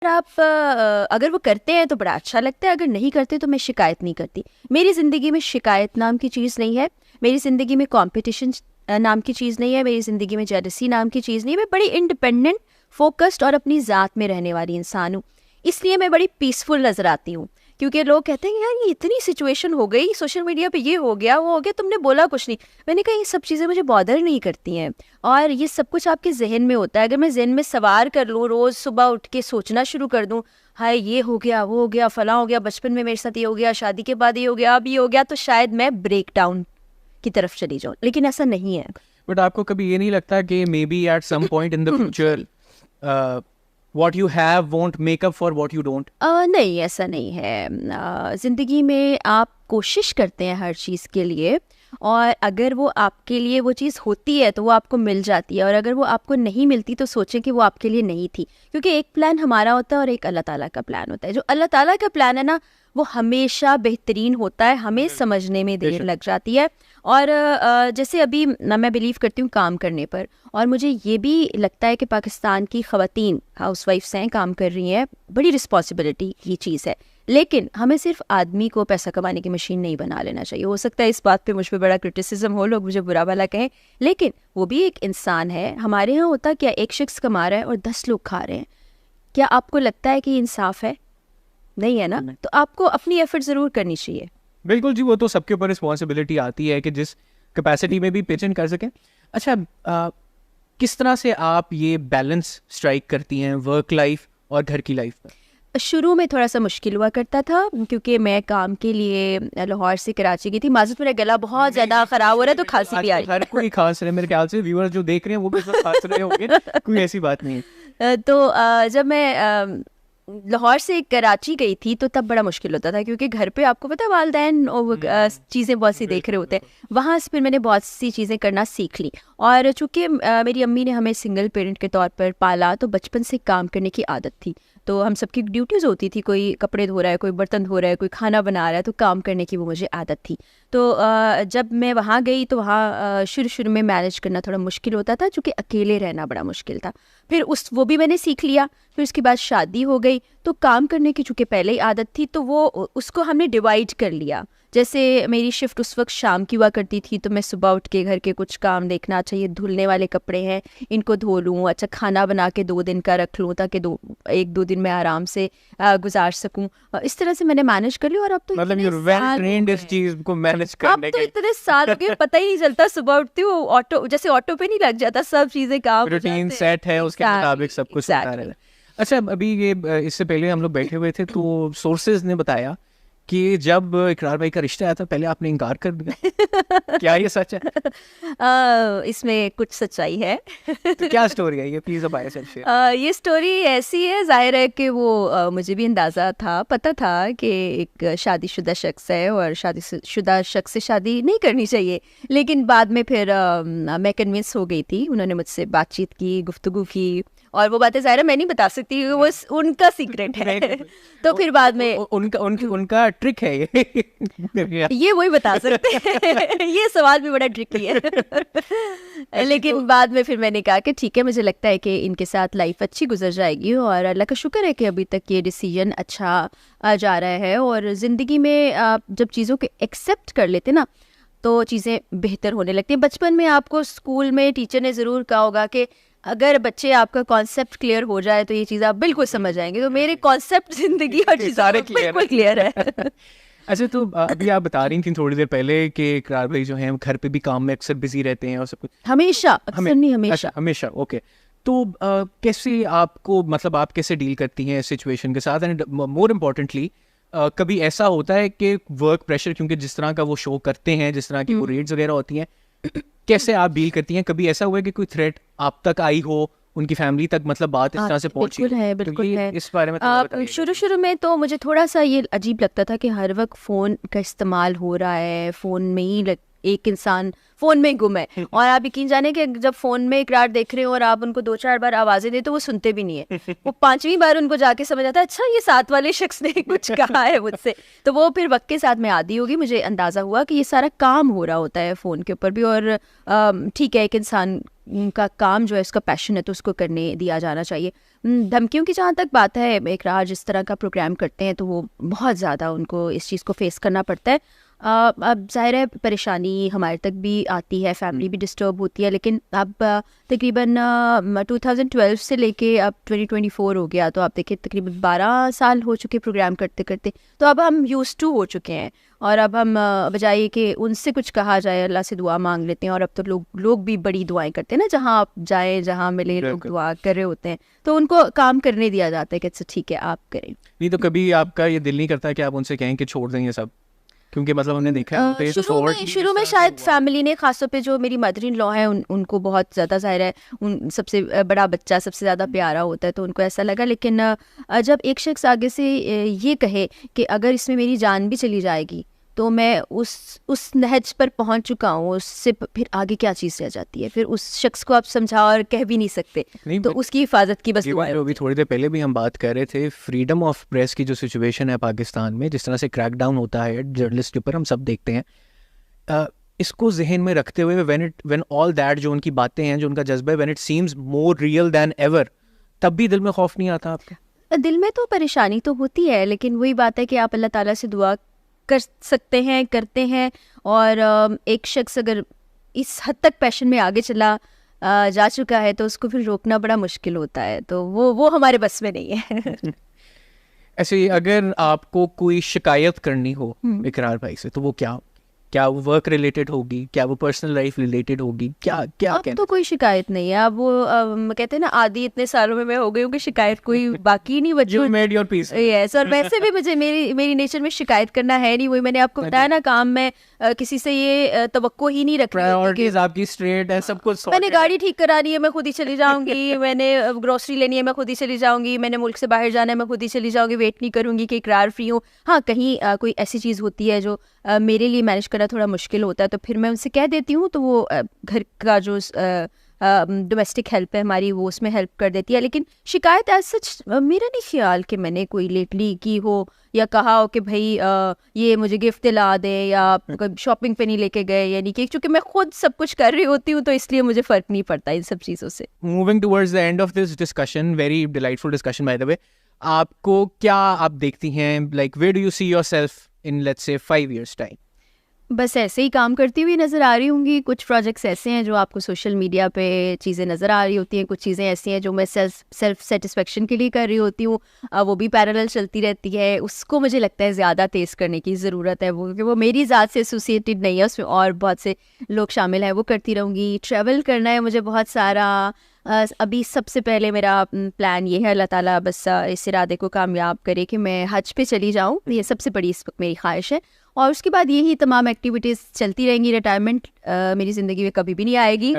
आप अगर वो करते हैं तो बड़ा अच्छा लगता है, अगर नहीं करते तो मैं शिकायत नहीं करती। मेरी ज़िंदगी में शिकायत नाम की चीज़ नहीं है, मेरी ज़िंदगी में कंपटीशन नाम की चीज़ नहीं है, मेरी ज़िंदगी में जेलसी नाम की चीज़ नहीं है। मैं बड़ी इंडिपेंडेंट, फोकस्ड और अपनी ज़ात में रहने वाली इंसान हूँ, इसलिए मैं बड़ी पीसफुल नज़र आती हूँ। क्योंकि लोग कहते हैं यार ये इतनी सिचुएशन हो गई, सोशल मीडिया पे ये हो गया वो हो गया, तुमने बोला कुछ नहीं। मैंने कहा ये सब चीज़ें मुझे बॉदर नहीं करती हैं, और ये सब कुछ आपके जहन में होता है। अगर मैं जहन में सवार कर लूँ, रोज़ सुबह उठ के सोचना शुरू कर दूँ, हाय ये हो गया वो हो गया फलां हो गया, बचपन में मेरे साथ ये हो गया, शादी के बाद ये हो गया, अब ये हो गया, तो शायद मैं ब्रेक डाउन की तरफ चली जाऊँ, लेकिन ऐसा नहीं है। बट आपको कभी ये नहीं लगता कि maybe at some point in the future what you have won't make up for what you don't? नहीं, ऐसा नहीं है। ज़िंदगी में आप कोशिश करते हैं हर चीज़ के लिए, और अगर वो आपके लिए वो चीज़ होती है तो वो आपको मिल जाती है, और अगर वो आपको नहीं मिलती तो सोचें कि वो आपके लिए नहीं थी। क्योंकि एक प्लान हमारा होता है और एक अल्लाह ताला का प्लान होता है। जो अल्लाह ताला का प्लान है ना, वो हमेशा बेहतरीन होता है, हमें समझने में देर लग जाती है। और जैसे अभी मैं बिलीव करती हूँ काम करने पर, और मुझे ये भी लगता है कि पाकिस्तान की ख़वातीन हाउसवाइफ्स हैं, काम कर रही हैं, बड़ी रिस्पॉन्सिबिलिटी की चीज़ है। लेकिन हमें सिर्फ आदमी को पैसा कमाने की मशीन नहीं बना लेना चाहिए। हो सकता है इस बात पे मुझ पे बड़ा क्रिटिसिज्म हो, लोग मुझे बुरा भला कहें, लेकिन वो भी एक इंसान है। हमारे यहाँ होता क्या, एक शख्स कमा रहा है और 10 लोग खा रहे हैं, क्या आपको लगता है कि इंसाफ है? नहीं है ना। तो आपको अपनी एफर्ट ज़रूर करनी चाहिए। बिल्कुल जी, वो तो सबके ऊपर रिस्पॉन्सिबिलिटी आती है कि जिस कैपेसिटी में भी पिच कर सकें। अच्छा, किस तरह से आप ये बैलेंस स्ट्राइक करती हैं वर्क लाइफ और घर की लाइफ में? शुरू में थोड़ा सा मुश्किल हुआ करता था, क्योंकि मैं काम के लिए लाहौर से कराची गई थी। माज़रत, मेरा गला बहुत ज़्यादा ख़राब हो रहा है तो खांसी भी आ रही है। हर कोई खांस रहे, मेरे ख्याल से व्यूअर्स जो देख रहे हैं वो भी सब खांस रहे होंगे, कोई ऐसी बात नहीं है। तो जब मैं लाहौर से कराची गई थी तो तब बड़ा मुश्किल होता था, क्योंकि घर पे आपको पता है वालिदैन चीज़ें बहुत सी देख रहे होते हैं। वहाँ से फिर मैंने बहुत सी चीज़ें करना सीख ली, और चूँकि मेरी अम्मी ने हमें सिंगल पेरेंट के तौर पर पाला, तो बचपन से काम करने की आदत थी। तो हम सबकी ड्यूटीज़ होती थी, कोई कपड़े धो रहा है, कोई बर्तन धो रहा है, कोई खाना बना रहा है, तो काम करने की वो मुझे आदत थी। तो जब मैं वहाँ गई तो वहाँ शुरू में मैनेज करना थोड़ा मुश्किल होता था, चूँकि अकेले रहना बड़ा मुश्किल था। फिर वो भी मैंने सीख लिया। फिर उसके बाद शादी हो गई, तो काम करने की चूँकि पहले ही आदत थी, तो वो उसको हमने डिवाइड कर लिया। जैसे मेरी शिफ्ट उस वक्त शाम की हुआ करती थी, तो मैं सुबह उठ के घर के कुछ काम देखना, अच्छा ये धुलने वाले कपड़े हैं इनको धो लूँ, अच्छा खाना बना के 2 दिन का रख लूँ ताकि 1-2 दिन मैं आराम से गुजार सकूँ। इस तरह से मैंने मैनेज कर लिया। और अब तो मतलब यू वेल ट्रेन्ड इस चीज को मैनेज करने अब तो इतने साल हो गए, पता ही नहीं चलता। सुबह उठती हूँ, ऑटो जैसे ऑटो पे नहीं लग जाता, सब चीज़ें काम रूटीन सेट है, उसके मुताबिक सब कुछ होता रहता है। अच्छा, अभी ये इससे पहले हम लोग बैठे हुए थे तो सोर्सेज ने बताया कि जब इकरार भाई का रिश्ता आया था पहले आपने इनकार कर दिया। क्या ये सच है? इसमें कुछ सच्चाई है। तो क्या स्टोरी है ये, प्लीज अब आए शेयर। ये स्टोरी ऐसी है, जाहिर है कि वो मुझे भी अंदाज़ा था, पता था कि एक शादीशुदा शख्स है और शादीशुदा शख्स से शादी नहीं करनी चाहिए। लेकिन बाद में फिर मैं कन्विंस हो गई थी। उन्होंने मुझसे बातचीत की, गुफ्तगू की, और वो बातें ज़ाहिर है मैं नहीं बता सकती, वो उनका सीक्रेट है। तो फिर बाद में उनका ट्रिक है ये वही बता सकते हैं। ये सवाल भी बड़ा ट्रिकी है। लेकिन बाद में फिर मैंने कहा कि ठीक है, मुझे लगता है कि इनके साथ लाइफ अच्छी गुजर जाएगी, और अल्लाह का शुक्र है कि अभी तक ये डिसीजन अच्छा जा रहा है। और ज़िंदगी में आप जब चीज़ों को एक्सेप्ट कर लेते ना, तो चीज़ें बेहतर होने लगती हैं। बचपन में आपको स्कूल में टीचर ने ज़रूर कहा होगा कि अगर बच्चे आपका कॉन्सेप्ट क्लियर हो जाए तो ये चीज़ आप बिल्कुल समझ जाएंगे। तो मेरे कॉन्सेप्ट जिंदगी और चीज़ सारे बिल्कुल क्लियर है। अच्छा, तो अभी आप बता रही थी थोड़ी देर पहले कि इकरार भाई जो हैं घर पे भी काम में अक्सर बिजी रहते हैं और सब कुछ। हमेशा, अक्सर नहीं, हमेशा। हमेशा, ओके। तो कैसे आपको, मतलब आप कैसे डील करती हैं सिचुएशन के साथ? एंड मोर इम्पोर्टेंटली, कभी ऐसा होता है कि वर्क प्रेशर, क्योंकि जिस तरह का वो शो करते हैं, जिस तरह की वो रेट्स वगैरह होती हैं, कैसे आप डील करती हैं? कभी ऐसा हुआ है कि कोई थ्रेट आप तक आई हो, उनकी फैमिली तक, मतलब बात इस तरह से पहुंची? बिल्कुल है। इस बारे में शुरू में तो मुझे थोड़ा सा ये अजीब लगता था कि हर वक्त फ़ोन का इस्तेमाल हो रहा है, फ़ोन में ही एक इंसान फ़ोन में गुम है। और आप यकीन जाने कि जब फ़ोन में इकरार देख रहे हो और आप उनको 2-4 बार आवाज़ें दे तो वो सुनते भी नहीं है। वो 5वीं बार उनको जाके समझ आता है, अच्छा ये साथ वाले शख्स ने कुछ कहा है मुझसे। तो वो फिर वक्त के साथ में आदी होगी। मुझे अंदाज़ा हुआ कि ये सारा काम हो रहा होता है फ़ोन के ऊपर भी। और ठीक है, एक इंसान का काम जो है, उसका पैशन है, तो उसको करने दिया जाना चाहिए। धमकियों की जहाँ तक बात है, इकरार जिस तरह का प्रोग्राम करते हैं तो वो बहुत ज़्यादा उनको इस चीज़ को फेस करना पड़ता है। अब ज़ाहिर है परेशानी हमारे तक भी आती है, फैमिली भी डिस्टर्ब होती है, लेकिन अब तकरीबन 2012 से लेके अब 2024 हो गया, तो आप देखिए तकरीबन 12 साल हो चुके प्रोग्राम करते करते। तो अब हम यूज्ड टू हो चुके हैं, और अब हम बजाय कि उनसे कुछ कहा जाए अल्लाह से दुआ मांग लेते हैं। और अब तो लोग भी बड़ी दुआएं करते हैं ना, जहाँ आप जाएँ जहाँ मिले लोग दुआ कर रहे होते हैं, तो उनको काम करने दिया जाता है कि अच्छा ठीक है आप करें। नहीं तो कभी आपका ये दिल नहीं करता कि आप उनसे कहें कि छोड़ दें ये सब, क्योंकि मतलब हमने देखा है शुरू में शायद फैमिली ने, खासतौर पे जो मेरी मदर इन लॉ है उनको बहुत ज़्यादा, ज़ाहिर है उन सबसे बड़ा बच्चा सबसे ज़्यादा प्यारा होता है, तो उनको ऐसा लगा। लेकिन जब एक शख्स आगे से ये कहे कि अगर इसमें मेरी जान भी चली जाएगी तो मैं उस नहज पर पहुंच चुका हूँ, उससे फिर आगे क्या चीज़ रह जाती है। फिर उस शख्स को आप समझा और कह भी नहीं सकते, तो उसकी हिफाजत की बस दुआ है। अभी थोड़ी देर पहले भी हम बात कर रहे थे फ्रीडम ऑफ प्रेस की जो सिचुएशन है पाकिस्तान में, जिस तरह से क्रैकडाउन होता है जर्नलिस्ट के ऊपर, हम सब देखते हैं। इसको जहन में रखते हुए व्हेन ऑल दैट, जो उनकी बातें हैं, जो उनका जज्बा है, when it seems more real than ever, तब भी दिल में खौफ नहीं आता आपके? दिल में तो परेशानी तो होती है, लेकिन वही बात है कि आप अल्लाह ताला से दुआ कर सकते हैं, करते हैं। और एक शख्स अगर इस हद तक पैशन में आगे चला जा चुका है तो उसको फिर रोकना बड़ा मुश्किल होता है, तो वो हमारे बस में नहीं है। ऐसे अगर आपको कोई शिकायत करनी हो इकरार भाई से, तो वो क्या वो वर्क रिलेटेड होगी, क्या वो पर्सनल लाइफ रिलेटेड होगी, क्या अब तो कोई शिकायत नहीं है। अब वो कहते हैं ना, आदि इतने सालों में मैं हो गई हूँ कि शिकायत कोई बाकी नहीं बची। You made your peace. Yes, और वैसे भी मुझे मेरी नेचर में शिकायत करना है नहीं। वही मैंने आपको बताया ना, काम में किसी से ये तवक्को ही नहीं रखी। प्रायोरिटीज आपकी स्ट्रेट है, सब कुछ। मैंने गाड़ी ठीक करानी है, मैं खुद ही चली जाऊंगी। मैंने ग्रोसरी लेनी है, मैं खुद ही चली जाऊंगी। मैंने मुल्क से बाहर जाना है, मैं खुद ही चली जाऊंगी। वेट नहीं करूंगी कि इकरार फ्री हूँ। हाँ, कहीं कोई ऐसी चीज़ होती है जो मेरे लिए मैनेज करना थोड़ा मुश्किल होता है, तो फिर मैं उनसे कह देती हूँ, तो वो घर का जो डोमेस्टिक हेल्प है हमारी, वो उसमें हेल्प कर देती है। लेकिन शिकायत एज सच मेरा नहीं ख्याल कि मैंने कोई लेटली की हो या कहा हो कि भाई ये मुझे गिफ्ट दिला दे या शॉपिंग पे नहीं लेके गए, यानी कि चूंकि मैं खुद सब कुछ कर रही होती हूँ, तो इसलिए मुझे फ़र्क नहीं पड़ता इन सब चीज़ों से। Moving towards the end of this discussion, very delightful discussion by the way, आपको क्या आप देखती हैं, like where do you see yourself in let's say 5 years time? बस ऐसे ही काम करती हुई नज़र आ रही होंगी। कुछ प्रोजेक्ट्स ऐसे हैं जो आपको सोशल मीडिया पे चीज़ें नज़र आ रही होती हैं, कुछ चीज़ें ऐसी हैं जो मैं सेल्फ सेटिस्फेक्शन के लिए कर रही होती हूँ, वो भी पैरेलल चलती रहती है। उसको मुझे लगता है ज़्यादा तेज़ करने की ज़रूरत है, वो क्योंकि वो मेरी ज़ात से एसोसिएटेड नहीं है, उसमें और बहुत से लोग शामिल हैं। वो करती रहूँगी। ट्रैवल करना है मुझे बहुत सारा। अभी सबसे पहले मेरा प्लान ये है, अल्लाह ताला बस इस इरादे को कामयाब करे कि मैं हज पे चली जाऊँ। ये सबसे बड़ी इस वक्त मेरी ख्वाहिश है, और उसके बाद यही तमाम एक्टिविटीज़ चलती रहेंगी। रिटायरमेंट मेरी ज़िंदगी में कभी भी नहीं आएगी।